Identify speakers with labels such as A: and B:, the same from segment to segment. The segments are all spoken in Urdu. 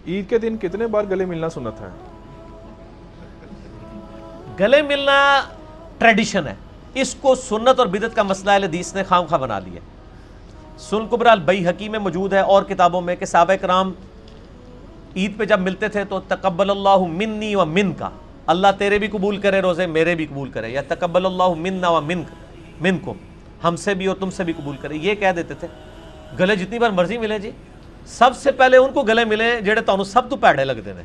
A: عید کے دن کتنے بار گلے ملنا سنت ہے؟
B: گلے ملنا ٹریڈیشن ہے، اس کو سنت اور بدعت کا مسئلہ اہل حدیث نے خام خواہ بنا لیا۔ سنن کبریٰ البیہقی میں موجود ہے اور کتابوں میں کہ صحابہ کرام عید پہ جب ملتے تھے تو تقبل اللہ منی و منکا، اللہ تیرے بھی قبول کرے روزے، میرے بھی قبول کرے، یا تقبل اللہ منا و منکم، ہم سے بھی اور تم سے بھی قبول کرے، یہ کہہ دیتے تھے۔ گلے جتنی بار مرضی ملے جی، سب سے پہلے ان کو گلے ملے جڑے تانوں سب تو پیڑے لگتے ہیں،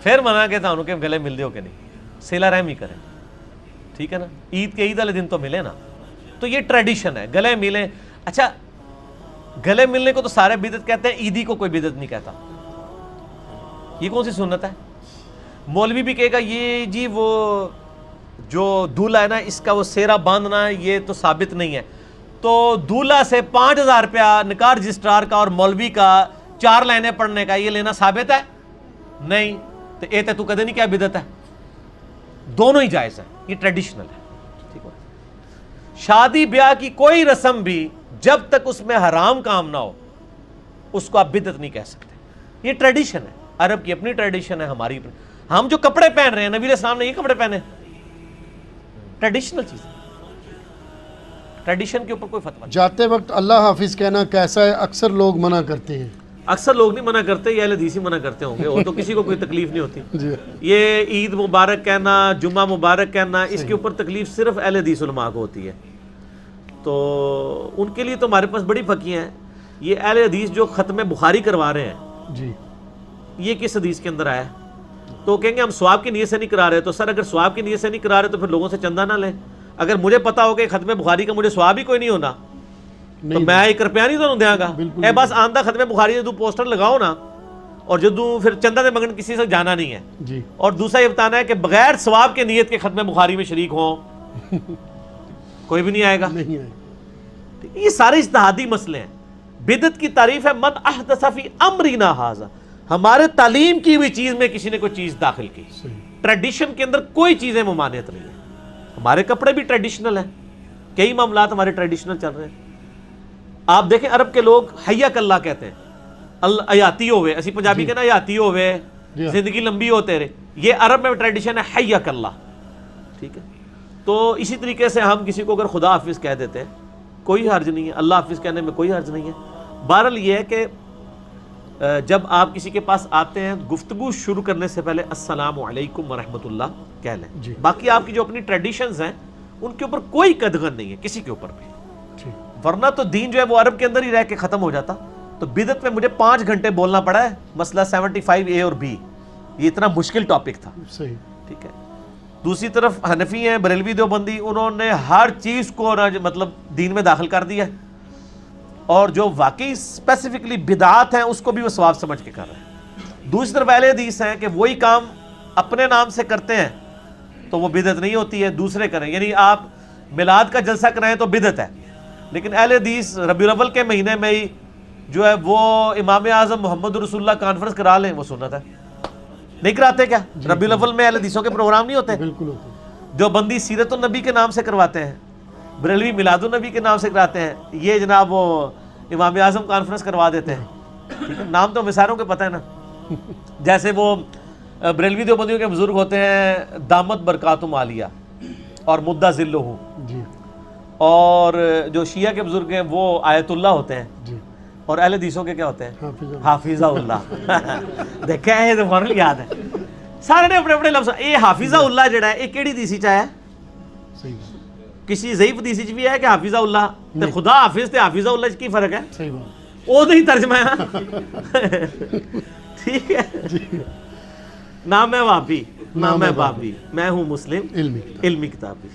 B: پھر منا کے تانوں کہ گلے مل دیو کہ نہیں، صلہ رحمی کریں، ٹھیک ہے نا۔ عید کے عید والے دن تو ملے نا، تو یہ ٹریڈیشن ہے، گلے ملیں۔ اچھا گلے ملنے کو تو سارے بدعت کہتے ہیں، عیدی کو کوئی بدعت نہیں کہتا، یہ کون سی سنت ہے؟ مولوی بھی کہے گا یہ جی وہ جو دولہا ہے نا اس کا وہ سیرا باندھنا ہے یہ تو ثابت نہیں ہے، تو دولہا سے 5000 روپیہ نکاح رجسٹرار کا اور مولوی کا 4 لائنیں پڑھنے کا یہ لینا ثابت ہے؟ نہیں، تو اے تو کدے نہیں کیا بدعت ہے، دونوں ہی جائز ہے، یہ ٹریڈیشنل ہے، ٹھیک ہے۔ شادی بیاہ کی کوئی رسم بھی جب تک اس میں حرام کام نہ ہو اس کو آپ بدعت نہیں کہہ سکتے، یہ ٹریڈیشن ہے، عرب کی اپنی ٹریڈیشن ہے، ہماری اپنی۔ ہم جو کپڑے پہن رہے ہیں نبی علیہ السلام نے یہ کپڑے پہنے، ٹریڈیشنل چیز ہے، ٹریڈیشن کے اوپر کوئی فتویٰ نہیں۔
C: جاتے وقت اللہ حافظ کہنا کیسا ہے؟ اکثر لوگ منع کرتے ہیں۔
B: اکثر لوگ نہیں منع کرتے، یہ اہل حدیث ہی منع کرتے ہوں گے، وہ تو کسی کو کوئی تکلیف نہیں ہوتی۔
C: جی
B: یہ عید مبارک کہنا، جمعہ مبارک کہنا، اس کے اوپر تکلیف صرف اہل حدیث علماء کو ہوتی ہے، تو ان کے لیے تو ہمارے پاس بڑی پھکیاں ہیں۔ یہ اہل حدیث جو ختم بخاری کروا رہے ہیں،
C: جی
B: یہ کس حدیث کے اندر آیا ہے؟ تو کہیں گے ہم ثواب کی نیت سے نہیں کرا رہے، تو سر اگر ثواب کی نیت سے نہیں کرا رہے تو پھر لوگوں سے چندہ نہ لیں۔ اگر مجھے پتا ہو کہ ختم بخاری کا مجھے ثواب ہی کوئی نہیں ہونا تو میں 1 روپیہ نہیں تو دیا گا، اے بس آندہ ختم بخاری جدوں پوسٹر لگاؤ نا، اور جدوں پھر چندہ دے مگن کسی سے جانا نہیں ہے۔
C: جی
B: اور دوسرا یہ بتانا ہے کہ بغیر ثواب کے نیت کے ختم بخاری میں شریک ہوں، کوئی بھی نہیں آئے گا۔
C: نہیں ہے۔
B: یہ سارے اجتہادی مسئلے ہیں۔ بدعت کی تعریف ہے من احدث فی امرنا ھذا، ہمارے تعلیم کی ہوئی چیز میں کسی نے کوئی چیز داخل کی۔ ٹریڈیشن کے اندر کوئی چیزیں ممانعت نہیں ہے، ہمارے کپڑے بھی ٹریڈیشنل ہیں، کئی معاملات ہمارے ٹریڈیشنل چل رہے ہیں۔ آپ دیکھیں عرب کے لوگ حیاک اللہ کہتے ہیں، حیاتی ہوئے، اسی پنجابی کہنا حیاتی ہوئے، زندگی لمبی ہو تیرے، یہ عرب میں ٹریڈیشن ہے حیاک اللہ، ٹھیک ہے۔ تو اسی طریقے سے ہم کسی کو اگر خدا حافظ کہہ دیتے ہیں کوئی حرج نہیں ہے، اللہ حافظ کہنے میں کوئی حرج نہیں ہے۔ بہرحال یہ ہے کہ جب آپ کسی کے پاس آتے ہیں گفتگو شروع کرنے سے پہلے السلام علیکم ورحمۃ اللہ کہہ لیں۔ باقی آپ کی جو اپنی ٹریڈیشنز ہیں ان کے اوپر کوئی قدغن نہیں ہے کسی کے اوپر بھی، ورنہ تو دین جو ہے وہ عرب کے اندر ہی رہ کے ختم ہو جاتا۔ تو بدعت میں مجھے 5 گھنٹے بولنا پڑا ہے، مسئلہ 75A اور B، یہ اتنا مشکل ٹاپک تھا،
C: صحیح،
B: ٹھیک ہے۔ دوسری طرف حنفی ہیں، بریلوی دیوبندی، انہوں نے ہر چیز کو مطلب دین میں داخل کر دیا ہے، اور جو واقعی اسپیسیفکلی بدعات ہیں اس کو بھی وہ ثواب سمجھ کے کر رہے ہیں۔ دوسری طرف اہل حدیث ہیں کہ وہی کام اپنے نام سے کرتے ہیں تو وہ بدعت نہیں ہوتی ہے، دوسرے کریں، یعنی آپ میلاد کا جلسہ کرائیں تو بدعت ہے، لیکن اہل حدیث ربیع الاول کے مہینے میں ہی جو ہے وہ امام اعظم محمد رسول اللہ کانفرنس کرا لیں، وہ سنت ہے۔ نہیں کراتے کیا؟ ربیع الاول میں اہل حدیثوں کے پروگرام نہیں ہوتے؟
C: بالکل ہوتے۔
B: دیوبندی سیرت النبی کے نام سے کرواتے ہیں، بریلوی میلاد النبی کے نام سے کراتے ہیں، یہ جناب وہ امام اعظم کانفرنس کروا دیتے ہیں، ٹھیک ہے۔ نام تو مساروں کے پتہ ہے نا، جیسے وہ بریلوی دیوبندیوں کے بزرگ ہوتے ہیں دامت برکاتہم عالیہ اور مدہ ذلہ،
C: جی
B: اور جو شیعہ کے بزرگ ہیں وہ آیت اللہ ہوتے ہیں،
C: جی،
B: اور اہل حدیثوں کے کیا ہوتے ہیں؟
C: حافظ
B: حافظہ اللہ۔ دیکھا ہے تو فوراً یاد ہے، سارے نے اپنے اپنے لفظ۔ یہ حافظہ اللہ جڑا ہے یہ کیڑی حدیث ہے؟
C: صحیح،
B: کسی ضعیف حدیث بھی ہے کہ حافظہ اللہ تے خدا حافظ تے حافظہ اللہ کی فرق ہے؟
C: صحیح بات،
B: وہ نہیں ترجمہ ہے، ٹھیک ہے۔ نہ میں وابی نہ میں بابی، میں ہوں مسلم
C: علمی
B: علمی کتابی۔